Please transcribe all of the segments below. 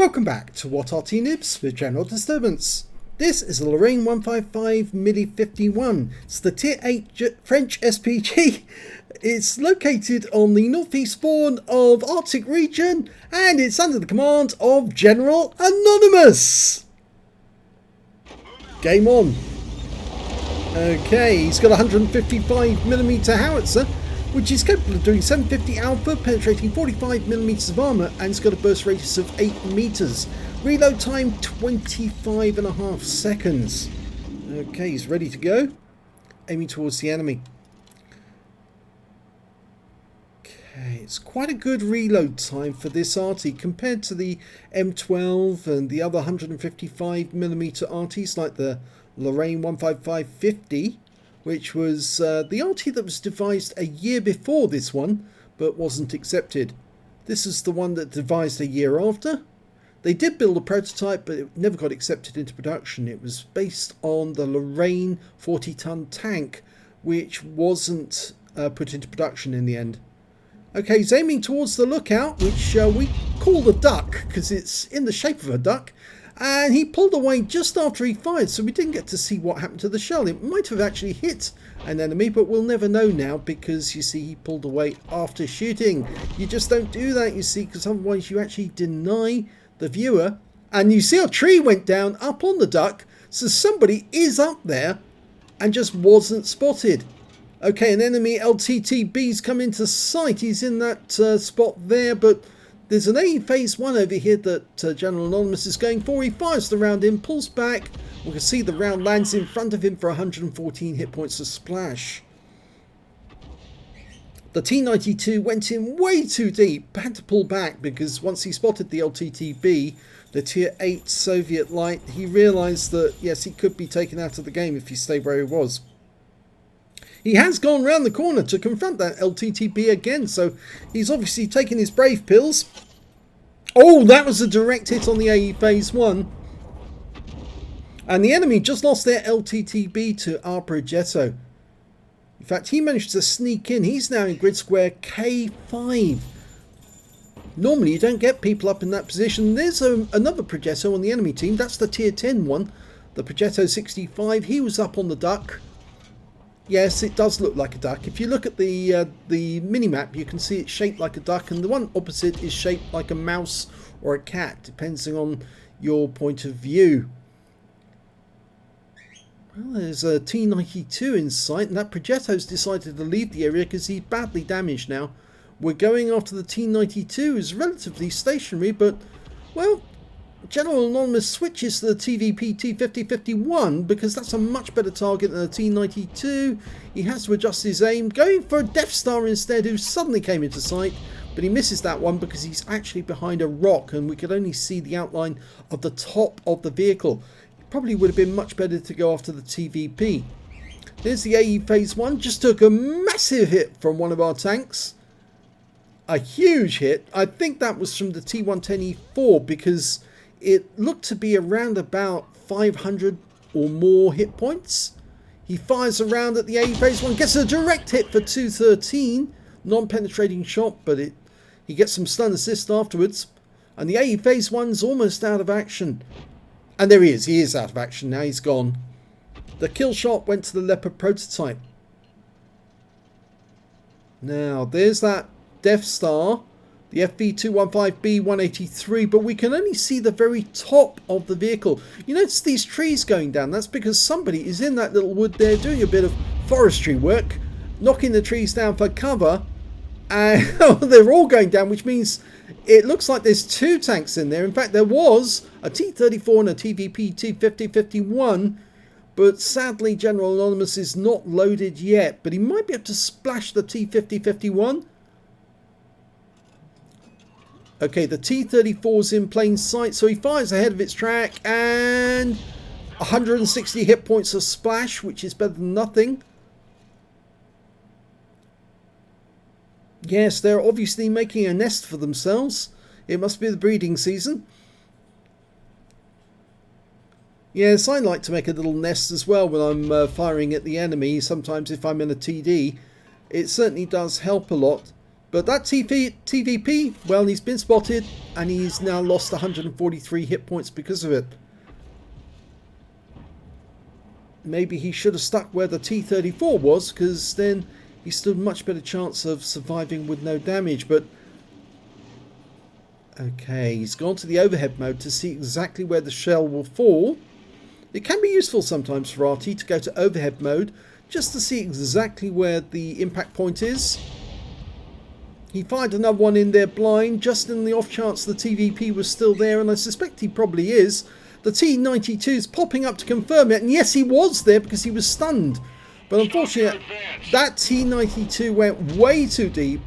Welcome back to What Arty Noobs with General Disturbance. This is a Lorraine 155 Mini 51. It's the Tier 8 French SPG. It's located on the northeast spawn of Arctic region and it's under the command of General Anonymous. Game on. Okay, he's got a 155mm howitzer, which is capable of doing 750 alpha, penetrating 45mm of armour, and it's got a burst radius of 8 meters. Reload time 25.5 seconds. Okay, he's ready to go. Aiming towards the enemy. Okay, it's quite a good reload time for this Arty compared to the M12 and the other 155mm Artys like the Lorraine 15550. Which was the Arty that was devised a year before this one, but wasn't accepted. This is the one that devised a year after. They did build a prototype, but it never got accepted into production. It was based on the Lorraine 40-ton tank, which wasn't put into production in the end. Okay, he's aiming towards the lookout, which we call the duck, because it's in the shape of a duck. And he pulled away just after he fired, so we didn't get to see what happened to the shell. It might have actually hit an enemy, but we'll never know now because, you see, he pulled away after shooting. You just don't do that, you see, because otherwise you actually deny the viewer. And you see a tree went down up on the duck, so somebody is up there and just wasn't spotted. Okay, an enemy LTTB's come into sight. He's in that spot there, but there's an A phase 1 over here that General Anonymous is going for. He fires the round in, pulls back. We can see the round lands in front of him for 114 hit points of splash. The T-92 went in way too deep, had to pull back because once he spotted the LTTB, the Tier 8 Soviet light, he realised that yes, he could be taken out of the game if he stayed where he was. He has gone round the corner to confront that LTTB again, so he's obviously taken his brave pills. Oh, that was a direct hit on the AE phase 1. And the enemy just lost their LTTB to our Progetto. In fact, he managed to sneak in. He's now in grid square K5. Normally, you don't get people up in that position. There's another Progetto on the enemy team. That's the Tier 10 one. The Progetto 65. He was up on the duck. Yes, it does look like a duck. If you look at the mini-map, you can see it's shaped like a duck, and the one opposite is shaped like a mouse or a cat, depending on your point of view. Well, there's a T-92 in sight, and that Progetto's decided to leave the area because he's badly damaged now. We're going after the T-92, who's relatively stationary, but, well, General Anonymous switches to the TVP T5051 because that's a much better target than the T92. He has to adjust his aim, going for a Death Star instead, who suddenly came into sight, but he misses that one because he's actually behind a rock and we could only see the outline of the top of the vehicle. It probably would have been much better to go after the TVP. There's the AE phase 1, just took a massive hit from one of our tanks. A huge hit. I think that was from the T110E4 because it looked to be around about 500 or more hit points. He fires around at the AE phase 1, gets a direct hit for 213, non-penetrating shot, but he gets some stun assist afterwards. And the AE phase 1's almost out of action. And there he is out of action now, he's gone. The kill shot went to the Leopard prototype. Now, there's that Death Star. The FV215B183, but we can only see the very top of the vehicle. You notice these trees going down. That's because somebody is in that little wood there doing a bit of forestry work, knocking the trees down for cover. And they're all going down, which means it looks like there's two tanks in there. In fact, there was a T-34 and a TVP T5051, but sadly General Anonymous is not loaded yet. But he might be able to splash the T5051. Okay, the T-34's in plain sight, so he fires ahead of its track, and 160 hit points of splash, which is better than nothing. Yes, they're obviously making a nest for themselves. It must be the breeding season. Yes, I like to make a little nest as well when I'm firing at the enemy. Sometimes if I'm in a TD, it certainly does help a lot. But that TVP, well, he's been spotted and he's now lost 143 hit points because of it. Maybe he should have stuck where the T-34 was, because then he stood a much better chance of surviving with no damage. But okay, he's gone to the overhead mode to see exactly where the shell will fall. It can be useful sometimes for Arty to go to overhead mode just to see exactly where the impact point is. He fired another one in there blind, just in the off chance the TVP was still there, and I suspect he probably is. The T-92 is popping up to confirm it, and yes, he was there because he was stunned. But unfortunately, that T-92 went way too deep.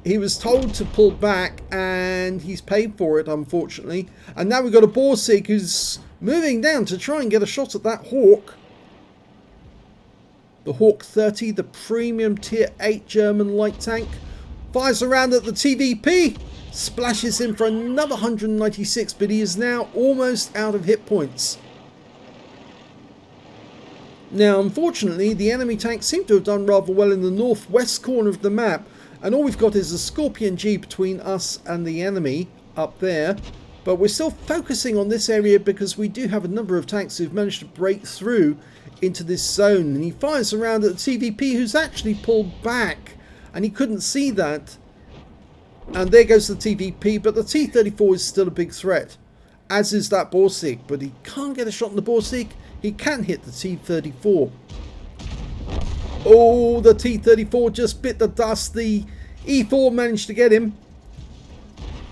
He was told to pull back, and he's paid for it, unfortunately. And now we've got a Borsig who's moving down to try and get a shot at that Hawk. The Hawk 30, the premium tier 8 German light tank, fires around at the TVP. Splashes him for another 196, but he is now almost out of hit points. Now, unfortunately, the enemy tanks seem to have done rather well in the northwest corner of the map, and all we've got is a Scorpion G between us and the enemy up there. But we're still focusing on this area because we do have a number of tanks who've managed to break through into this zone. And he fires around at the TVP, who's actually pulled back, and he couldn't see that. And there goes the TVP, but the T-34 is still a big threat, as is that Borsig. But he can't get a shot on the Borsig. He can hit the T-34. Oh, the T-34 just bit the dust. The E4 managed to get him.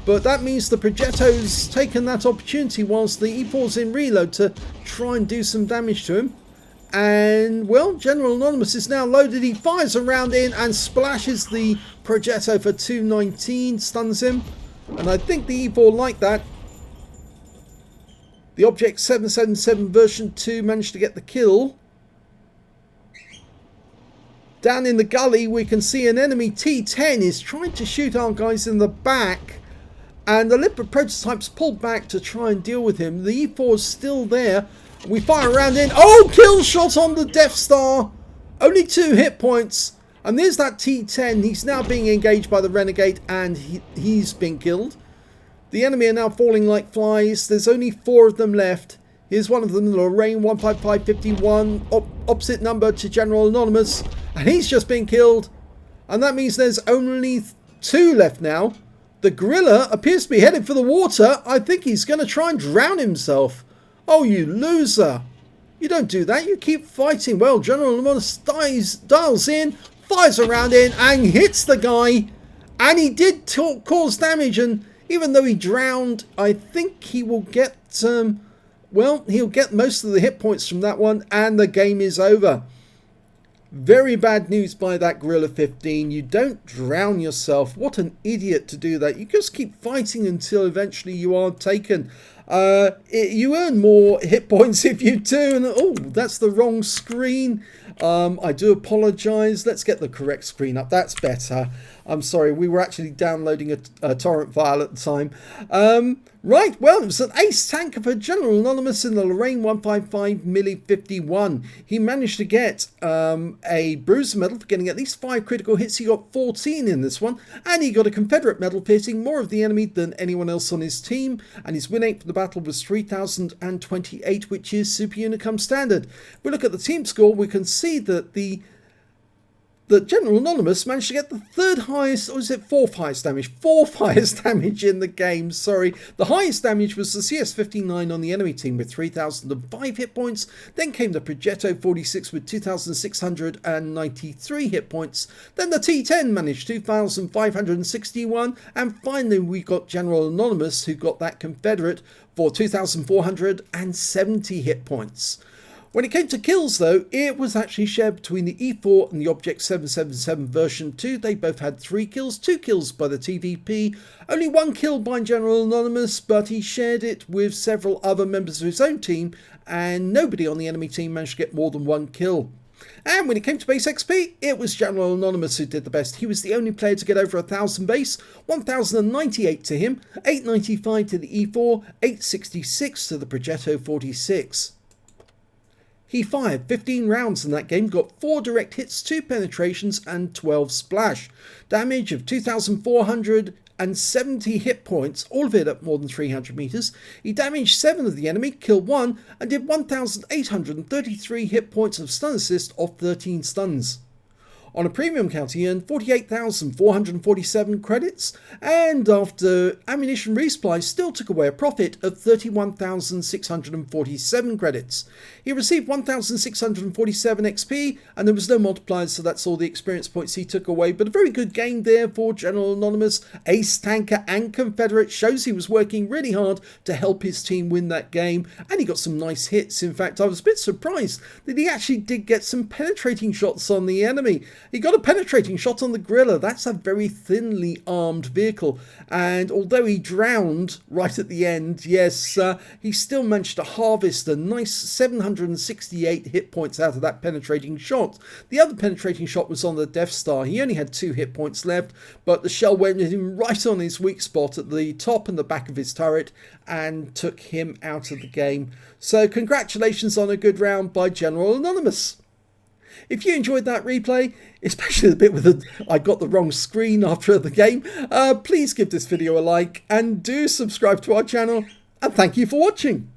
But that means the Progetto's taken that opportunity whilst the E4's in reload to try and do some damage to him. And, well, General Anonymous is now loaded. He fires a round in and splashes the Progetto for 219, stuns him. And I think the E4 like that. The Object 777 version 2 managed to get the kill. Down in the gully, we can see an enemy T-10 is trying to shoot our guys in the back. And the Leopard prototype's pulled back to try and deal with him. The E4 is still there. We fire around in. Oh, kill shot on the Death Star. Only 2 hit points. And there's that T-10. He's now being engaged by the Renegade and he's been killed. The enemy are now falling like flies. There's only 4 of them left. Here's one of them, Lorraine 15551, opposite number to General Anonymous. And he's just been killed. And that means there's only 2 left now. The gorilla appears to be headed for the water. I think he's going to try and drown himself. Oh, you loser. You don't do that. You keep fighting. Well, General Anonymous dials in, fires around in, and hits the guy. And he did cause damage. And even though he drowned, I think he will get... well, he'll get most of the hit points from that one. And the game is over. Very bad news by that Gorilla 15. You don't drown yourself. What an idiot to do that. You just keep fighting until eventually you are taken. You earn more hit points if you do. And oh, that's the wrong screen. I do apologize. Let's get the correct screen up. That's better. I'm sorry. We were actually downloading a torrent file at the time. Right, well, it was an Ace Tanker for General Anonymous in the Lorraine 155 Milli 51. He managed to get a Bruiser medal for getting at least 5 critical hits. He got 14 in this one, and he got a Confederate medal for hitting more of the enemy than anyone else on his team. And his win rate for the battle was 3,028, which is Super Unicum standard. If we look at the team score, we can see that the General Anonymous managed to get the 3rd highest, or is it 4th highest damage? 4th highest damage in the game, sorry. The highest damage was the CS-59 on the enemy team with 3,005 hit points. Then came the Progetto 46 with 2,693 hit points. Then the T-10 managed 2,561. And finally we got General Anonymous, who got that Confederate for 2,470 hit points. When it came to kills, though, it was actually shared between the E4 and the Object 777 version 2. They both had 3 kills, 2 kills by the TVP, only 1 kill by General Anonymous, but he shared it with several other members of his own team, and nobody on the enemy team managed to get more than 1 kill. And when it came to base XP, it was General Anonymous who did the best. He was the only player to get over 1,000 base, 1,098 to him, 895 to the E4, 866 to the Progetto 46. He fired 15 rounds in that game, got 4 direct hits, 2 penetrations and 12 splash. Damage of 2,470 hit points, all of it at more than 300 meters. He damaged 7 of the enemy, killed 1 and did 1,833 hit points of stun assist off 13 stuns. On a premium count, he earned 48,447 credits, and after ammunition resupply, still took away a profit of 31,647 credits. He received 1,647 XP, and there was no multipliers, so that's all the experience points he took away. But a very good game there for General Anonymous. Ace Tanker and Confederate shows he was working really hard to help his team win that game, and he got some nice hits. In fact, I was a bit surprised that he actually did get some penetrating shots on the enemy. He got a penetrating shot on the Gorilla. That's a very thinly armed vehicle, and although he drowned right at the end, yes, he still managed to harvest a nice 768 hit points out of that penetrating shot. The other penetrating shot was on the Death Star. He only had 2 hit points left, but the shell went him right on his weak spot at the top and the back of his turret and took him out of the game. So congratulations on a good round by General Anonymous. If you enjoyed that replay, especially the bit with I got the wrong screen after the game, please give this video a like and do subscribe to our channel, and thank you for watching.